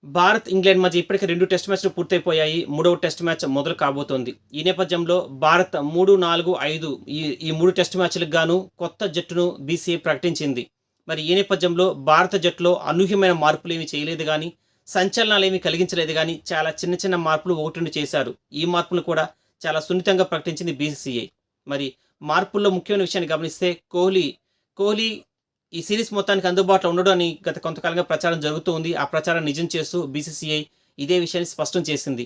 Bharat, England మధ్య ఇప్పటికే 2 test మ్యాచ్‌లు పూర్తయిపోయాయి. మూడవ టెస్ట్ మ్యాచ్ మొదలు కాబోతోంది. ఈ నేపథ్యంలో భారత్ 3, 4, 5 ఈ 3 టెస్ట్ మ్యాచ్‌లకు గాను కొత్త జట్టును బీసీసీఐ ప్రకటించింది. మరి ఈ నేపథ్యంలో భారత జట్టులో అనూహ్యమైన మార్పులేమి చేయలేదు గానీ, సంచలనాలేమి కలిగించలేదు గానీ, చాలా చిన్న చిన్న మార్పులు 1, 2 చేశారు. ఈ మార్పులను కూడా చాలా సున్నితంగా ప్రకటించింది బీసీసీఐ. మరి మార్పుల్లో ముఖ్యమైన విషయాన్ని గమనిస్తే కోహ్లీ ఈ సిరీస్ మొత్తానికి అందుబాటులో ఉండడు అని గత కొంతకాలంగా ప్రచారం జరుగుతూ ఉంది. ఆ ప్రచారం నిజం చేస్తూ బీసీసీఐ ఇదే విషయాన్ని స్పష్టం చేసింది.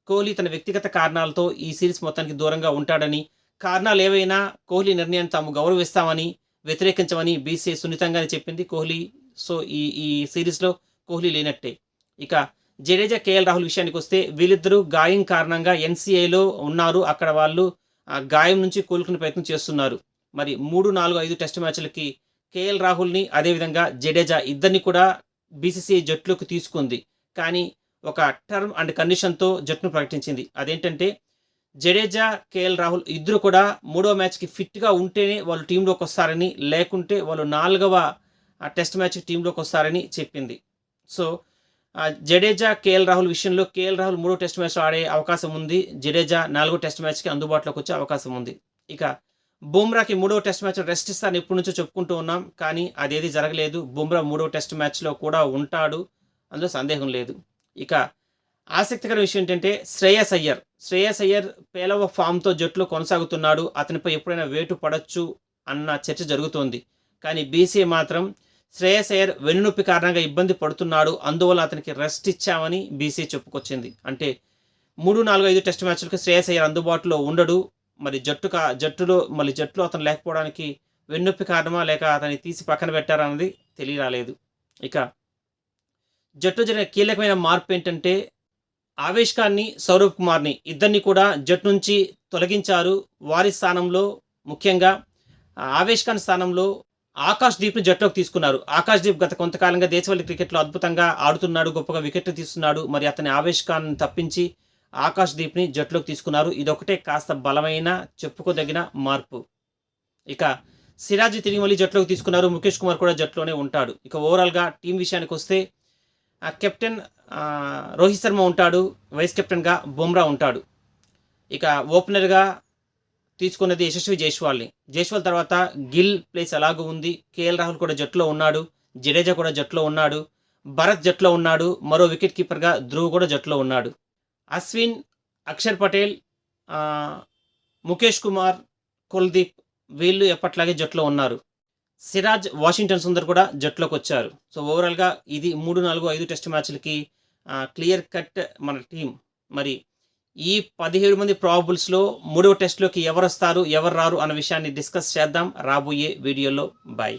కోహ్లీ తన వ్యక్తిగత కారణాలతో ఈ సిరీస్ మొత్తానికి దూరంగా ఉంటాడని, కారణాలేవైనా కోహ్లీ నిర్ణయాన్ని తాము గౌరవిస్తామని, వ్యతిరేకించమని బీసీసీఐ సున్నితంగానే చెప్పింది. సో, ఈ సిరీస్‌లో కోహ్లీ లేనట్టే. ఇక జడేజా, కేఎల్ రాహుల్ విషయానికొస్తే వీళ్ళిద్దరూ గాయం కారణంగా ఎన్‌సీఏలో ఉన్నారు. అక్కడ వాళ్ళు గాయం నుంచి కోలుకునే ప్రయత్నం చేస్తున్నారు. మరి 3, 4, 5 టెస్ట్ మ్యాచ్‌లకి కేఎల్ రాహుల్‌ని, అదేవిధంగా జడేజా ఇద్దరిని కూడా బీసీసీఐ జట్టులోకి తీసుకుంది. కానీ ఒక టర్మ్ అండ్ కండిషన్‌తో జట్టును ప్రకటించింది. అదేంటంటే జడేజా, కేఎల్ రాహుల్ ఇద్దరు కూడా మూడో మ్యాచ్‌కి ఫిట్‌గా ఉంటేనే వాళ్ళు టీమ్‌లోకొస్తారని, లేకుంటే వాళ్ళు 4వ టెస్ట్ మ్యాచ్‌కి టీమ్‌లోకొస్తారని చెప్పింది. సో, జడేజా, కేఎల్ రాహుల్ విషయంలో కేఎల్ రాహుల్ మూడో టెస్ట్ మ్యాచ్‌లో ఆడే అవకాశం ఉంది. జడేజా నాలుగో టెస్ట్ మ్యాచ్‌కి అందుబాటులోకి వచ్చే అవకాశం ఉంది. ఇక బుమ్రాకి మూడవ టెస్ట్ మ్యాచ్‌లో రెస్ట్ ఇస్తారని ఎప్పటి నుంచో చెప్పుకుంటూ ఉన్నాం. కానీ అదేది జరగలేదు. బుమ్రా మూడవ టెస్ట్ మ్యాచ్‌లో కూడా ఉంటాడు. అందులో సందేహం లేదు. ఇక ఆసక్తికర విషయం ఏంటంటే శ్రేయస్ అయ్యర్ పేలవ ఫామ్‌తో జట్టులో కొనసాగుతున్నాడు. అతనిపై ఎప్పుడైనా వేటు పడొచ్చు అన్న చర్చ జరుగుతోంది. కానీ బీసీసీఐ మాత్రం శ్రేయస్ అయ్యర్ వెన్నునొప్పి కారణంగా ఇబ్బంది పడుతున్నాడు. అందువల్ల అతనికి రెస్ట్ ఇచ్చామని బీసీసీఐ చెప్పుకొచ్చింది. అంటే 3, 4, 5 టెస్ట్ మ్యాచ్‌లకు శ్రేయస్ అయ్యర్ అందుబాటులో ఉండడు. మరి జట్టులో అతను లేకపోవడానికి వెన్నొప్పి కారణమా, లేక అతన్ని తీసి పక్కన పెట్టారా అన్నది తెలియరాలేదు. ఇక జట్టులో జరిగిన కీలకమైన మార్పు ఏంటంటే ఆవేష్ ఖాన్‌ని, సౌరవ్ కుమార్‌ని ఇద్దరిని కూడా జట్టు నుంచి తొలగించారు. వారి స్థానంలో ముఖ్యంగా ఆవేష్ ఖాన్ స్థానంలో ఆకాష్ దీప్‌ని జట్టులోకి తీసుకున్నారు. ఆకాష్ దీప్ గత కొంతకాలంగా దేశవాళీ క్రికెట్‌లో అద్భుతంగా ఆడుతున్నాడు. గొప్పగా వికెట్లు తీస్తున్నాడు. మరి అతని ఆవేష్ ఖాన్ తప్పించి ఆకాష్ దీప్‌ని జట్టులోకి తీసుకున్నారు. ఇదొకటే కాస్త బలమైన చెప్పుకోదగిన మార్పు. ఇక సిరాజ్ తిరిగి మళ్ళీ జట్టులోకి తీసుకున్నారు. ముఖేష్ కుమార్ కూడా జట్టులోనే ఉంటాడు. ఇక ఓవరాల్‌గా టీం విషయానికొస్తే కెప్టెన్ రోహిత్ శర్మ ఉంటాడు. వైస్ కెప్టెన్‌గా బుమ్రా ఉంటాడు. ఇక ఓపెనర్‌గా తీసుకున్నది యశస్వి జైస్వాల్ తర్వాత గిల్ ప్లేస్ అలాగూ ఉంది. కేఎల్ రాహుల్ కూడా జట్టులో ఉన్నాడు. జడేజా కూడా జట్టులో ఉన్నాడు. భరత్ జట్టులో ఉన్నాడు. మరో వికెట్ కీపర్‌గా ధ్రువ్ కూడా జట్టులో ఉన్నాడు. అశ్విన్, అక్షర్ పటేల్, ముఖేష్ కుమార్, కుల్దీప్ వీళ్ళు ఎప్పట్లాగే జట్టులో ఉన్నారు. సిరాజ్, వాషింగ్టన్ సుందర్ కూడా జట్టులోకి వచ్చారు. సో, ఓవరాల్‌గా ఇది 3, 4, 5 టెస్ట్ మ్యాచ్‌లకి క్లియర్ కట్ మన టీం. మరి ఈ 17 మంది ప్రాబబుల్స్‌లో మూడవ టెస్ట్‌లోకి ఎవరొస్తారు, ఎవరు రారు అన్న విషయాన్ని డిస్కస్ చేద్దాం రాబోయే వీడియోలో. బై.